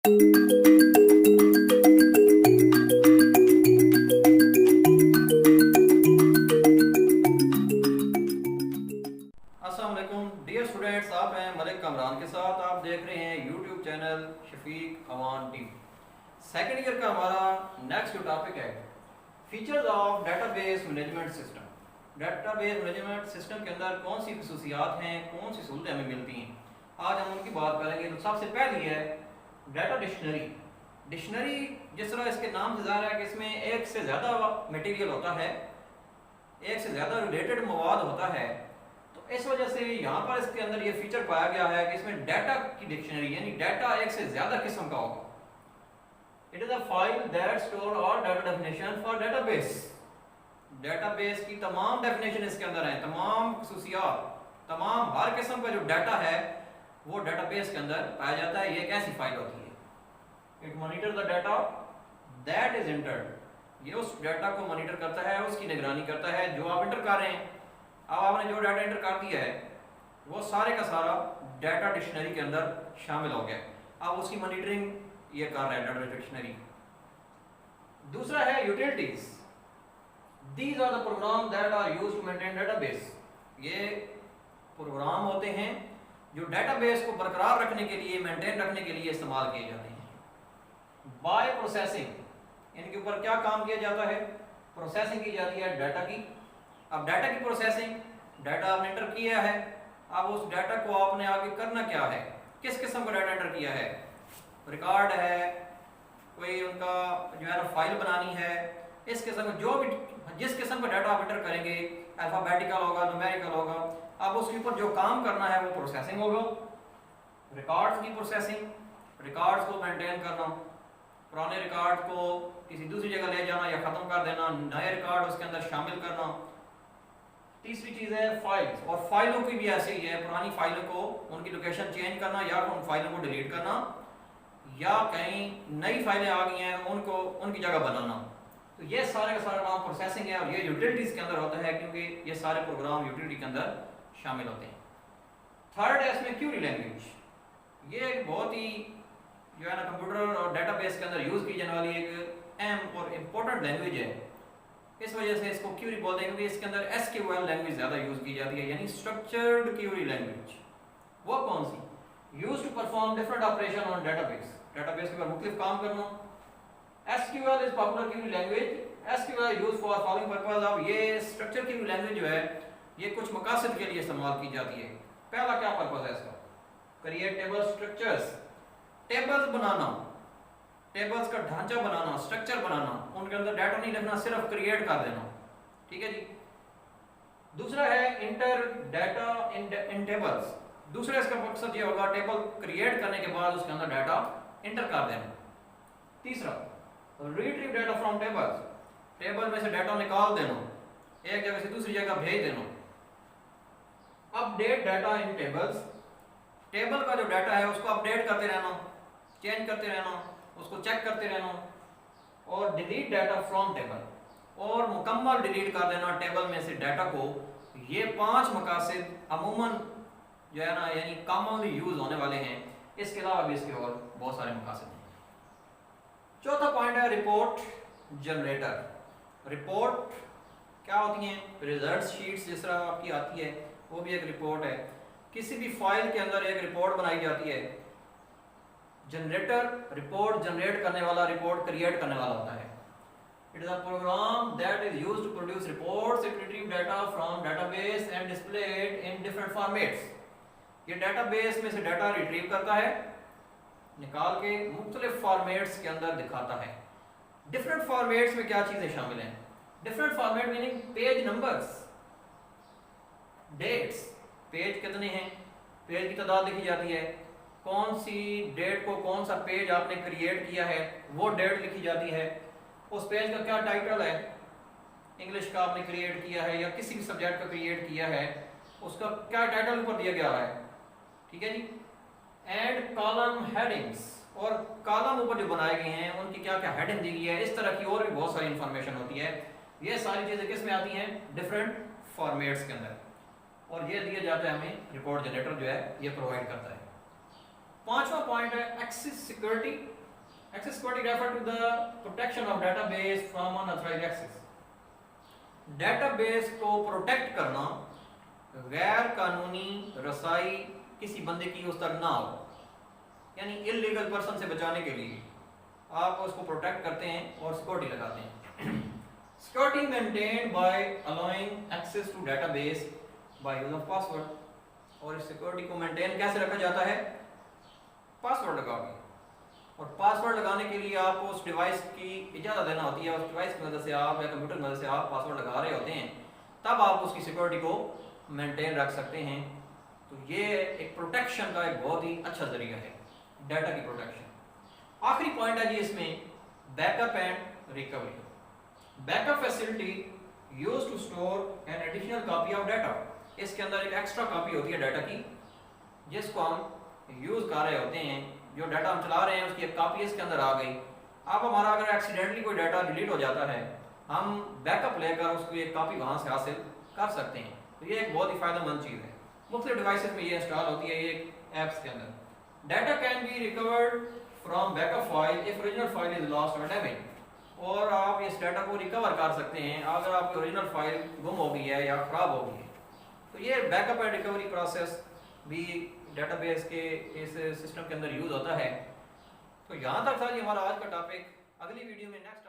अस्सलाम वालेकुम dear students, आप हैं मलिक कमरान के साथ। आप देख रहे हैं YouTube channel Shafiq Awan TV. Second year का हमारा नेक्स्ट जो टॉपिक है features of database management system. Database management system के अंदर कौन सी खसूसियात हैं, कौन सी सहूलतें हमें मिलती हैं, आज हम उनकी बात करेंगे। तो सबसे पहली है डाटा डिक्शनरी। डिक्शनरी जिस तरह इसके नाम से ज़ाहिर है कि इसमें एक से ज़्यादा मटेरियल होता है, एक से ज़्यादा रिलेटेड मवाद होता है, तो इस वजह से यहाँ पर इसके अंदर ये फीचर पाया गया है कि इसमें डाटा की डिक्शनरी यानी डाटा एक से ज़्यादा किस्म का होगा। It is a file that store all data definition for database. Database की तमाम डेफिनेशन इसके अंदर है, तमाम खसूसियात, तमाम हर किस्म का जो डाटा है वो डेटाबेस के अंदर पाया जाता है। ये एक ऐसी फाइल होती है। It monitor the data that is entered. ये उस डाटा को मॉनिटर करता है, उसकी निगरानी करता है जो आप एंटर कर रहे हैं। अब आपने जो डाटा एंटर कर दिया है वो सारे का सारा डाटा डिक्शनरी के अंदर शामिल हो गया। अब उसकी मॉनिटरिंग ये कर रहा है डाटा डिक्शनरी। दूसरा है utilities. These are the programs that are used to maintain database. ये प्रोग्राम होते हैं जो डेटाबेस को बरकरार रखने के लिए, मेंटेन रखने के लिए इस्तेमाल किए जाते हैं। बाय प्रोसेसिंग, इनके ऊपर क्या काम किया जाता है? प्रोसेसिंग की जाती है डाटा की। अब डाटा की प्रोसेसिंग, डाटा आपने एंटर किया है, अब उस डाटा को आपने आगे करना क्या है, किस किस्म का डाटा एंटर किया है, रिकॉर्ड है, कोई उनका जो है ना फाइल बनानी है, इस किस्म का जो भी जिस किस्म का डाटा आप एंटर करेंगे, अल्फाबेटिकल होगा, न्यूमेरिकल होगा, अब उसके ऊपर जो काम करना है वो प्रोसेसिंग होगा। रिकॉर्ड्स की प्रोसेसिंग, रिकॉर्ड्स को मेंटेन करना, पुराने रिकॉर्ड को किसी दूसरी जगह ले जाना या ख़त्म कर देना, नए रिकॉर्ड उसके अंदर शामिल करना। तीसरी चीज़ है फाइल्स, और फाइलों की भी ऐसे ही है, पुरानी फाइलों को उनकी लोकेशन चेंज करना या उन फाइलों को डिलीट करना, या कहीं नई फाइलें आ गई हैं उनको उनकी जगह बनाना। तो ये सारे का सारा काम प्रोसेसिंग है, और ये यूटिलिटीज़ के अंदर होता है क्योंकि ये सारे प्रोग्राम यूटिलिटी के अंदर शामिल होते हैं। थर्ड है इसमें क्यूरी लैंग्वेज। ये एक बहुत ही जो है ना कंप्यूटर और डेटाबेस के अंदर यूज़ की जाने वाली एक अहम और इम्पोर्टेंट लैंग्वेज है। इस वजह से इसको क्यूरी बोलते हैं क्योंकि इसके अंदर एसक्यूएल लैंग्वेज ज़्यादा यूज़ की जाती है, यानी स्ट्रक्चर्ड क्यूरी लैंग्वेज। वो कौन सी? Used to perform different operation on database. Database के ऊपर मुख्तलिफ काम करना। SQL is popular query language. SQL used for following purpose. अब ये स्ट्रक्चर क्यूरी लैंग्वेज जो है ये कुछ मकासद के लिए इस्तेमाल की जाती है। पहला क्या पर्पस है इसका? क्रिएट टेबल स्ट्रक्चर्स, टेबल्स बनाना, टेबल्स का ढांचा बनाना, स्ट्रक्चर बनाना, उनके अंदर डाटा नहीं लिखना, सिर्फ क्रिएट कर देना। ठीक है जी। दूसरा है इंटर डाटा इन टेबल्स। दूसरा इसका मकसद ये होगा टेबल क्रिएट करने के बाद उसके अंदर डाटा इंटर कर देना। तीसरा retrieve data from tables. Table में से डाटा निकाल देना, एक जगह से दूसरी जगह भेज देना। Update data in tables. Table का जो डाटा है उसको अपडेट करते रहना, चेंज करते रहना, उसको चेक करते रहना। और डिलीट डाटा फ्रॉम टेबल, और मुकम्मल डिलीट कर देना टेबल में से डाटा को। ये 5 मकासद अमूमन जो है ना यानी कॉमनली यूज होने वाले हैं। इसके अलावा भी इसके और बहुत सारे मकासद हैं। चौथा पॉइंट है रिपोर्ट जनरेटर। रिपोर्ट क्या होती हैं? रिजल्ट शीट्स जिस तरह आपकी आती है वो भी एक रिपोर्ट है। किसी भी फाइल के अंदर एक रिपोर्ट बनाई जाती है। जनरेटर रिपोर्ट जनरेट करने वाला, रिपोर्ट क्रिएट करने वाला होता है। It is a program that is used to produce reports. It retrieve data from database and display it in different formats. ये डेटाबेस में से डाटा रिट्रीव करता है, निकाल के मुख्तलिफ फॉर्मेट्स के अंदर दिखाता है। डिफरेंट फॉर्मेट्स में क्या चीजें शामिल हैं? Different format meaning page numbers, dates, page कितने हैं, पेज की तादाद लिखी जाती है, कौन सी डेट को कौन सा पेज आपने क्रिएट किया है वो डेट लिखी जाती है, उस पेज का क्या टाइटल है, इंग्लिश का आपने क्रिएट किया है या किसी भी सब्जेक्ट का क्रिएट किया है उसका क्या टाइटल ऊपर दिया गया है। ठीक है जी। एंड कॉलम हेडिंग्स, और कॉलम ऊपर जो बनाए गए हैं उनकी क्या क्या हेडिंग दी गई है, इस तरह की और भी बहुत सारी इंफॉर्मेशन होती है। ये सारी चीज़ें किस में आती हैं? डिफरेंट फॉर्मेट्स के अंदर, और ये दिया जाता है हमें, रिपोर्ट जनरेटर जो है ये प्रोवाइड करता है। पांचवा पॉइंट है access security. Access security refer to the protection of database from unauthorised access. Database को प्रोटेक्ट करना, गैर कानूनी रसाई किसी बंदे की उस तक ना हो, यानी इलीगल पर्सन से बचाने के लिए आप उसको प्रोटेक्ट करते हैं और सिक्योरिटी लगाते हैं। Security maintained by allowing access to database by use of password. और इस सिक्योरिटी को मेंटेन कैसे रखा जाता है? पासवर्ड लगा के। और पासवर्ड लगाने के लिए आपको उस डिवाइस की इजाज़त देना होती है। उस डिवाइस की मदद से आप या कंप्यूटर की मदद से आप पासवर्ड लगा रहे होते हैं, तब आप उसकी सिक्योरिटी को मेंटेन रख सकते हैं। तो ये एक प्रोटेक्शन का एक बहुत ही अच्छा जरिया है, डाटा की प्रोटेक्शन। आखिरी पॉइंट है जी इसमें backup and recovery. Backup facility used to store an additional copy of data. इसके अंदर एक एक्स्ट्रा कॉपी होती है डाटा की, जिसको हम यूज कर रहे होते हैं। जो डाटा हम चला रहे हैं उसकी एक कॉपी इसके अंदर आ गई। अब हमारा अगर एक्सीडेंटली कोई डाटा डिलीट हो जाता है, हम बैकअप लेकर उसको एक कॉपी वहां से हासिल कर सकते हैं। तो ये एक बहुत ही फायदेमंद चीज़ है। मुख्तलिफ डिवाइसेस में ये इंस्टॉल होती है ये ऐप्स के अंदर। Data can be recovered from backup file if original file is lost और डैमेज। और आप इस डाटा को रिकवर कर सकते हैं अगर आपकी ओरिजिनल फाइल गुम हो गई है या ख़राब हो गई है। तो ये बैकअप एंड रिकवरी प्रोसेस भी डेटाबेस के इस सिस्टम के अंदर यूज़ होता है। तो यहाँ तक था जी हमारा आज का टॉपिक। अगली वीडियो में नेक्स्ट